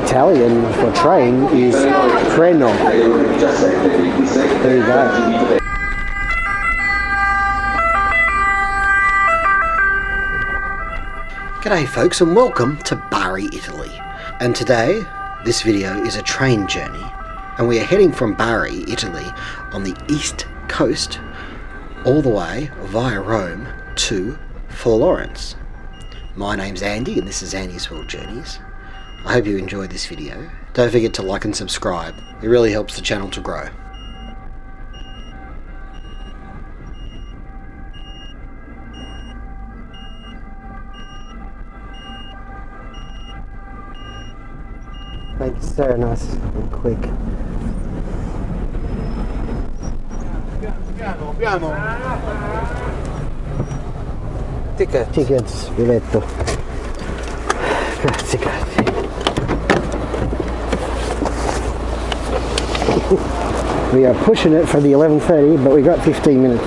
Italian for train is treno. There you go. G'day folks, and welcome to Bari, Italy. And today, this video is a train journey. And we are heading from Bari, Italy, on the east coast, all the way via Rome to Florence. My name's Andy, and this is Andy's World Journeys. I hope you enjoyed this video. Don't forget to like and subscribe. It really helps the channel to grow. It's so nice and quick. Tickets, biglietto. Grazie, grazie. We are pushing it for the 11:30, but we got 15 minutes.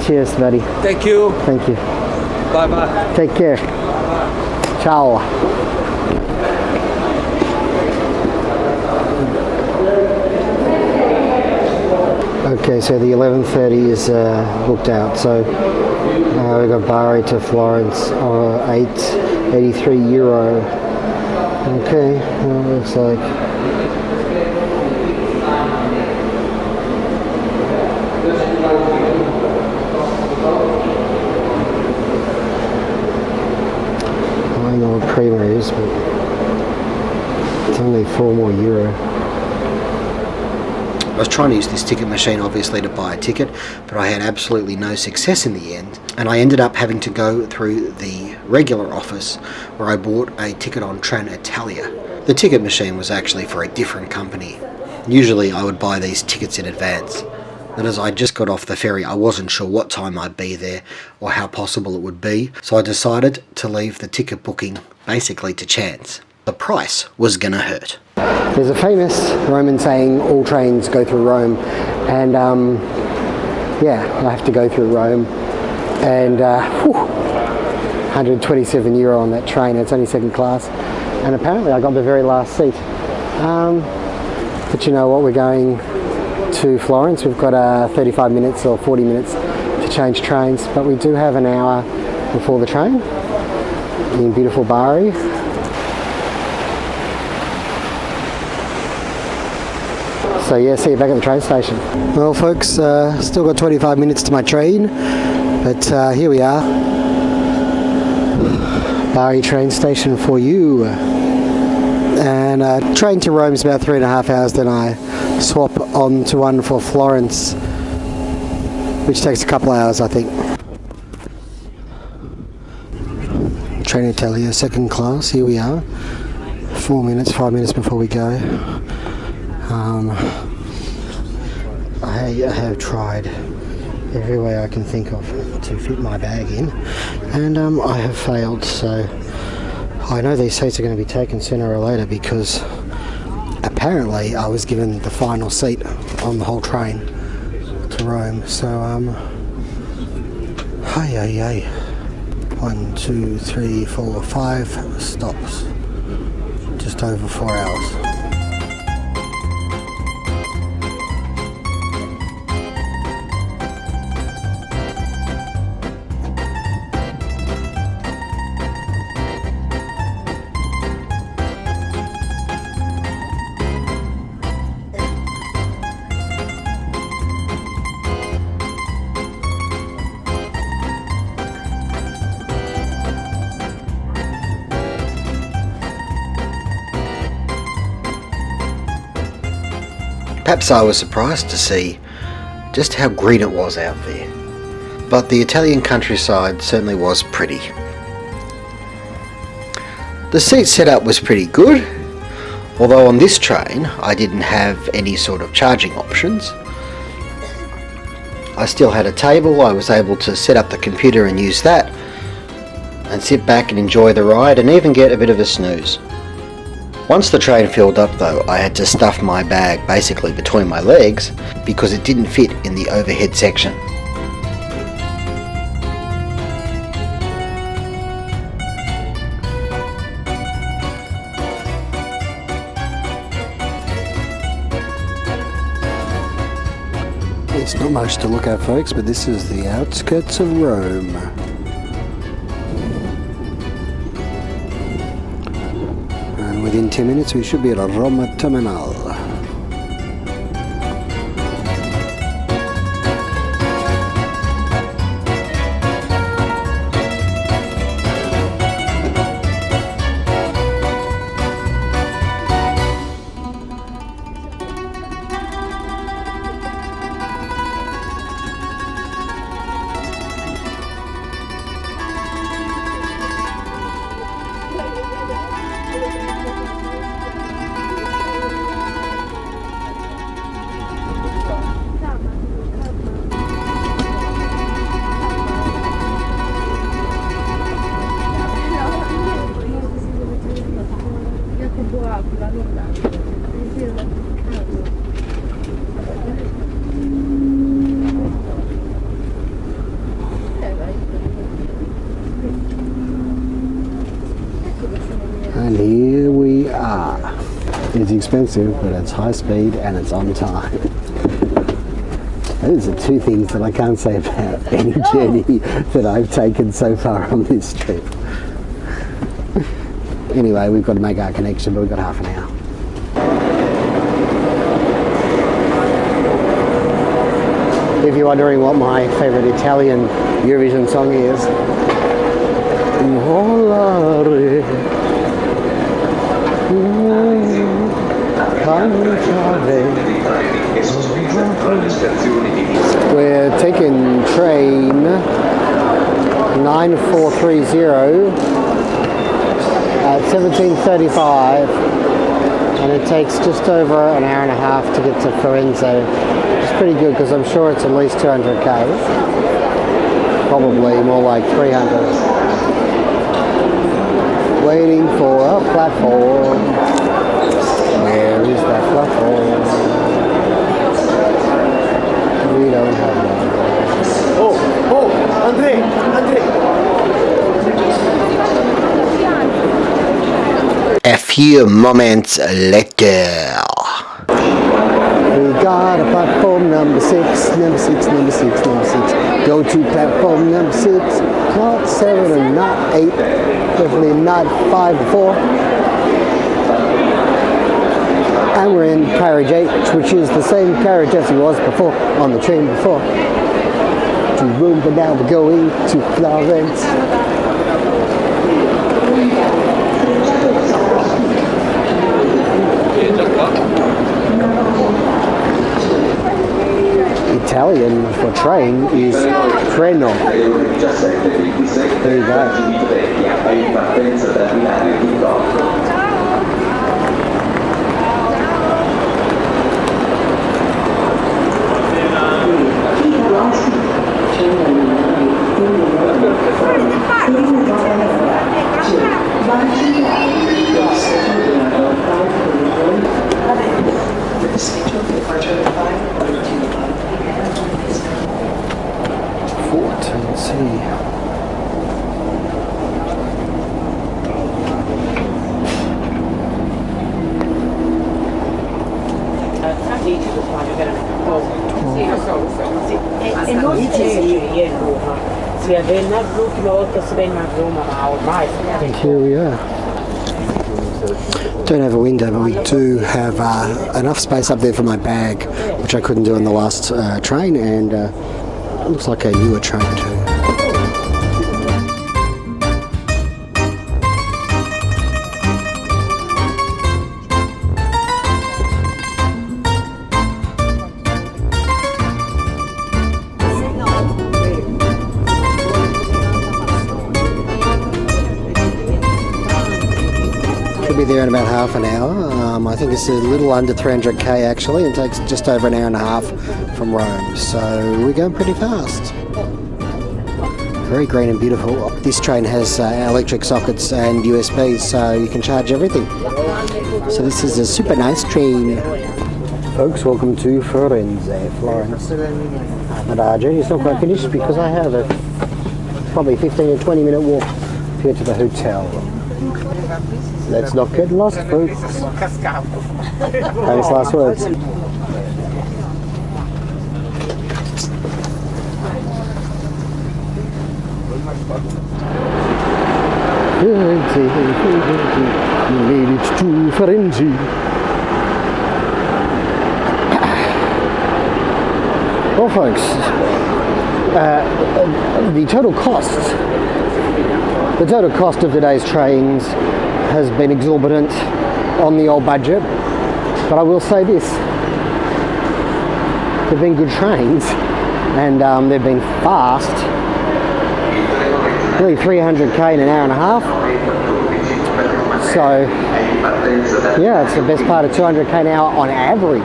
Cheers, buddy. Thank you. Thank you. Bye bye. Take care. Ciao. Okay, so the 11:30 is booked out. So we got Bari to Florence, €8.83. Okay, well, looks like. I know what Prima is, but it's only €4 more. I was trying to use this ticket machine obviously to buy a ticket, but I had absolutely no success in the end, and I ended up having to go through the regular office where I bought a ticket on Trenitalia. The ticket machine was actually for a different company. Usually I would buy these tickets in advance, but as I just got off the ferry I wasn't sure what time I'd be there or how possible it would be, so I decided to leave the ticket booking basically to chance. The price was gonna hurt. There's a famous Roman saying, all trains go through Rome, and yeah, I have to go through Rome, and €127 on that train. It's only second class, and apparently I got the very last seat. But you know what, we're going to Florence. We've got 35 minutes or 40 minutes to change trains, but we do have an hour before the train in beautiful Bari. So yeah, see you back at the train station. Well folks, still got 25 minutes to my train, but here we are. Bari train station for you. And train to Rome is about 3.5 hours, then I swap on to one for Florence, which takes a couple hours I think. Trenitalia, second class, here we are. 5 minutes before we go. I have tried every way I can think of to fit my bag in, and I have failed, so I know these seats are going to be taken sooner or later, because apparently I was given the final seat on the whole train to Rome, so 1, 2, 3, 4, 5 stops, just over 4 hours. Perhaps I was surprised to see just how green it was out there, but the Italian countryside certainly was pretty. The seat setup was pretty good, although on this train I didn't have any sort of charging options. I still had a table. I was able to set up the computer and use that, and sit back and enjoy the ride, and even get a bit of a snooze. Once the train filled up though, I had to stuff my bag basically between my legs because it didn't fit in the overhead section. It's not much to look at, folks, but this is the outskirts of Rome. And within 10 minutes we should be at a Roma Terminal. And here we are. It's expensive, but it's high speed and it's on time. Those are two things that I can't say about any journey that I've taken so far on this trip. Anyway, we've got to make our connection, but we've got half an hour. If you're wondering what my favourite Italian Eurovision song is, Volare, we're taking train 9430 at 17:35, and it takes just over an hour and a half to get to Firenze. It's pretty good because I'm sure it's at least 200 km, probably more like 300. Waiting for a platform. Where is that platform? We don't have one. Andre! A few moments later. We got a platform number 6. Go to platform number 6. Not 7 and not 8. Definitely not 5 or 4. And we're in carriage H, which is the same carriage as it was before, on the train before. To Rome, but now we're going to Florence. Italian for train is treno. There you go. Let's see. E non c'eri ieri a Roma. Si venne l'ultima volta si venne a Roma, ma ormai. And here we are. Don't have a window, but we do have enough space up there for my bag, which I couldn't do on the last train, and it looks like a newer train too. Be there in about half an hour. I think it's a little under 300k actually, and takes just over an hour and a half from Rome, so we're going pretty fast. Very green and beautiful. This train has electric sockets and USB, so you can charge everything. So this is a super nice train. Folks, welcome to Firenze, Florence. And our journey is not quite finished because I have a probably 15 to 20 minute walk here to the hotel. Let's not get lost, folks. Famous last words. You made it to Firenze. Well, folks, the total cost of today's trains has been exorbitant on the old budget, but I will say this: they've been good trains, and they've been fast. Nearly 300k in an hour and a half. So, yeah, it's the best part of 200k an hour on average.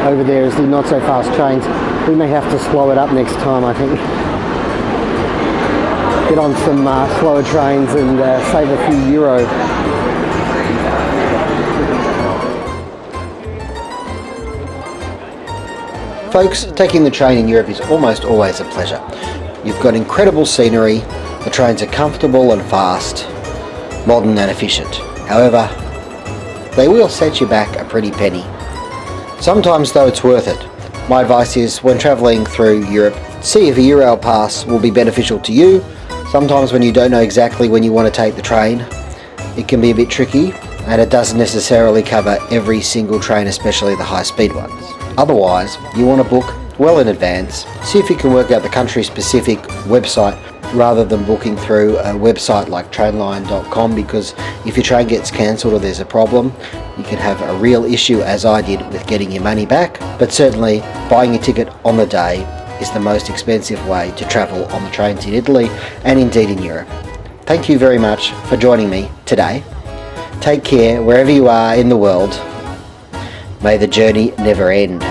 Over there is the not so fast trains. We may have to slow it up next time, I think. Get on some slower trains and save a few euro. Folks, taking the train in Europe is almost always a pleasure. You've got incredible scenery, the trains are comfortable and fast, modern and efficient. However, they will set you back a pretty penny. Sometimes though it's worth it. My advice is, when travelling through Europe, see if a Eurail pass will be beneficial to you. Sometimes when you don't know exactly when you want to take the train, it can be a bit tricky, and it doesn't necessarily cover every single train, especially the high speed ones. Otherwise, you want to book well in advance. See if you can work out the country specific website rather than booking through a website like trainline.com, because if your train gets cancelled or there's a problem, you can have a real issue, as I did, with getting your money back. But certainly buying a ticket on the day is the most expensive way to travel on the trains in Italy and indeed in Europe. Thank you very much for joining me today. Take care wherever you are in the world. May the journey never end.